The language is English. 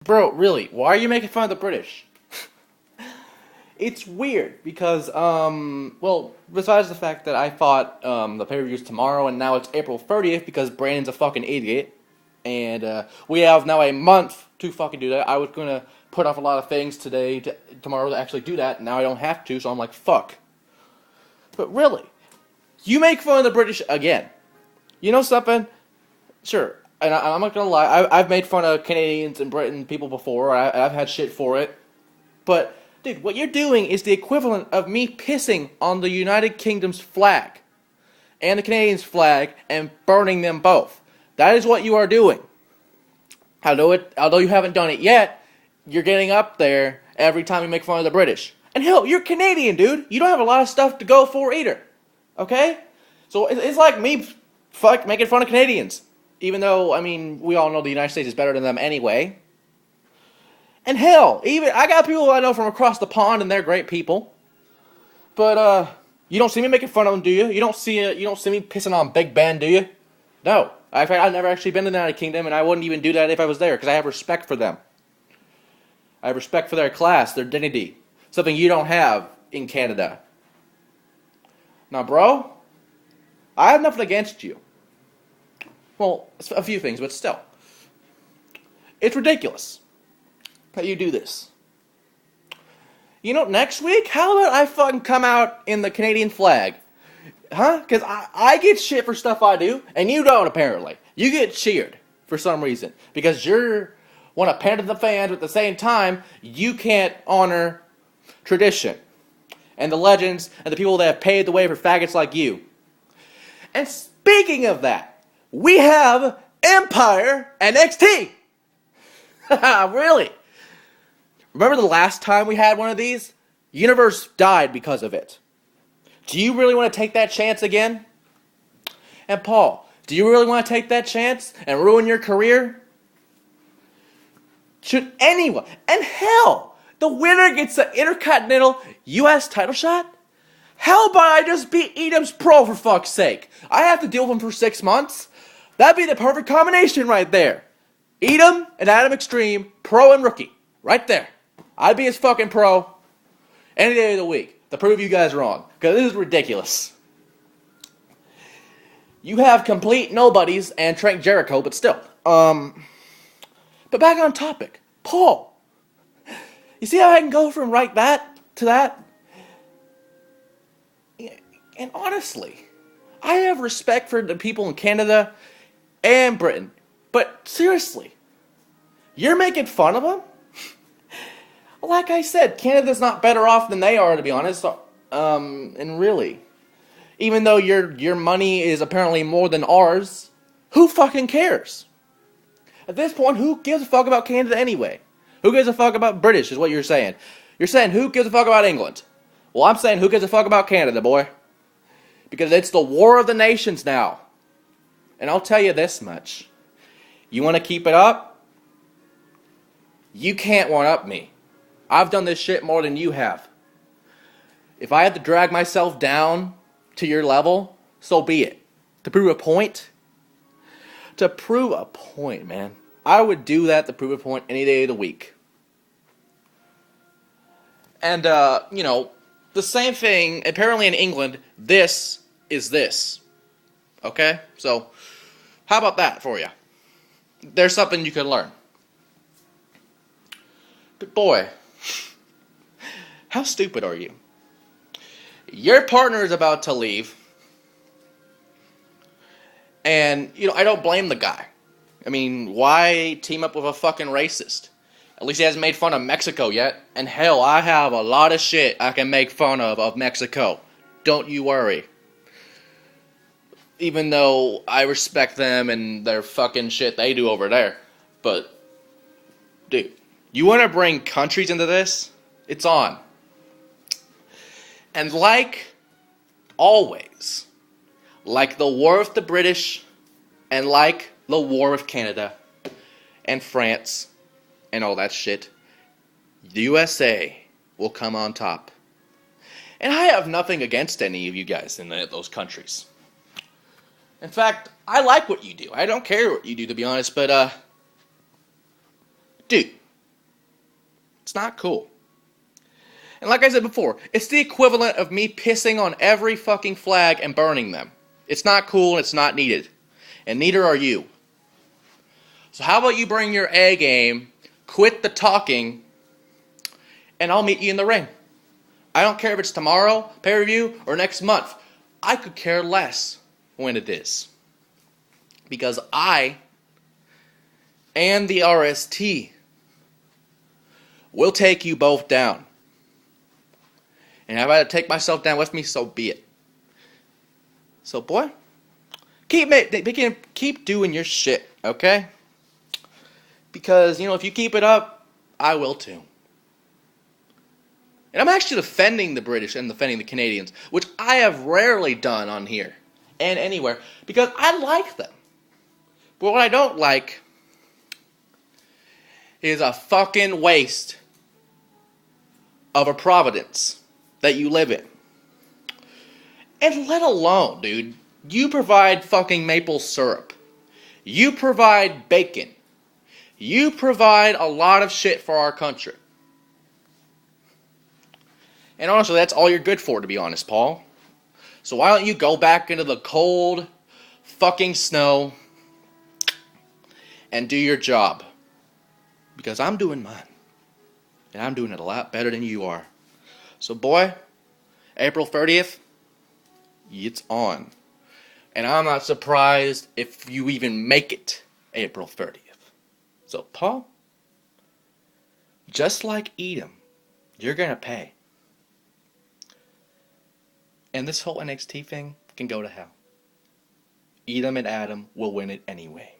Bro, really, why are you making fun of the British? It's weird because, well, besides the fact that I thought the pay-per-view's tomorrow and now it's April 30th because Brandon's a fucking idiot, and we have now a month to fucking do that. I was gonna put off a lot of things tomorrow to actually do that. Now I don't have to, so I'm like, fuck. But really, you make fun of the British again. You know something? Sure, and I'm not gonna lie. I've made fun of Canadians and Britain people before. I've had shit for it, but dude, what you're doing is the equivalent of me pissing on the United Kingdom's flag and the Canadians' flag and burning them both. That is what you are doing. Although you haven't done it yet, you're getting up there every time you make fun of the British. And hell, you're Canadian, dude. You don't have a lot of stuff to go for either. Okay? So it's like me making fun of Canadians. Even though, I mean, we all know the United States is better than them anyway. And hell, even I got people I know from across the pond, and they're great people. But you don't see me making fun of them, do you? You don't see me pissing on Big Ben, do you? No. I've never actually been to the United Kingdom, and I wouldn't even do that if I was there, because I have respect for them. I have respect for their class, their dignity, something you don't have in Canada. Now, bro, I have nothing against you. Well, a few things, but still, it's ridiculous that you do this. You know, next week, how about I fucking come out in the Canadian flag? Huh? Because I get shit for stuff I do, and you don't, apparently. You get cheered for some reason. Because you want to pander to the fans, but at the same time, you can't honor tradition. And the legends, and the people that have paved the way for faggots like you. And speaking of that, we have Empire NXT! Really? Remember the last time we had one of these? Universe died because of it. Do you really want to take that chance again? And Paul, do you really want to take that chance and ruin your career? Should anyone? And hell, the winner gets the Intercontinental US title shot? How about I just beat Edam's Pro for fuck's sake? I have to deal with him for 6 months. That'd be the perfect combination right there. Edam and Adam Extreme, pro and rookie. Right there. I'd be his fucking pro any day of the week to prove you guys wrong. Because this is ridiculous. You have complete nobodies and Trent Jericho, but still. But back on topic. Paul. You see how I can go from that to that? And honestly, I have respect for the people in Canada and Britain. But seriously, you're making fun of them? Like I said, Canada's not better off than they are, to be honest. And really, even though your money is apparently more than ours, who fucking cares? At this point, who gives a fuck about Canada anyway? Who gives a fuck about British, is what you're saying. You're saying, who gives a fuck about England? Well, I'm saying, who gives a fuck about Canada, boy? Because it's the war of the nations now. And I'll tell you this much. You want to keep it up? You can't one-up me. I've done this shit more than you have. If I have to drag myself down to your level, so be it. To prove a point? To prove a point, man. I would do that to prove a point any day of the week. And, the same thing, apparently in England, this is this. Okay? So, how about that for you? There's something you can learn. But boy, how stupid are you? Your partner is about to leave. And, I don't blame the guy. I mean, why team up with a fucking racist? At least he hasn't made fun of Mexico yet. And hell, I have a lot of shit I can make fun of Mexico. Don't you worry. Even though I respect them and their fucking shit they do over there. But, dude, you want to bring countries into this? It's on. And like always, like the war with the British, and like the war with Canada, and France, and all that shit, the USA will come on top. And I have nothing against any of you guys in those countries. In fact, I like what you do. I don't care what you do, to be honest, but, dude, It's not cool. And like I said before, it's the equivalent of me pissing on every fucking flag and burning them. It's not cool and it's not needed. And neither are you. So how about you bring your A game, quit the talking, and I'll meet you in the ring. I don't care if it's tomorrow, pay-per-view, or next month. I could care less when it is. Because I and the RST will take you both down. And if I had to take myself down with me, so be it. So, boy, keep doing your shit, okay? Because, if you keep it up, I will too. And I'm actually defending the British and defending the Canadians, which I have rarely done on here and anywhere, because I like them. But what I don't like is a fucking waste of a providence that you live in. And let alone, dude, you provide fucking maple syrup. You provide bacon. You provide a lot of shit for our country. And honestly, that's all you're good for, to be honest, Paul. So why don't you go back into the cold fucking snow and do your job? Because I'm doing mine. And I'm doing it a lot better than you are. So, boy, April 30th, it's on. And I'm not surprised if you even make it April 30th. So, Paul, just like Edom, you're going to pay. And this whole NXT thing can go to hell. Edom and Adam will win it anyway.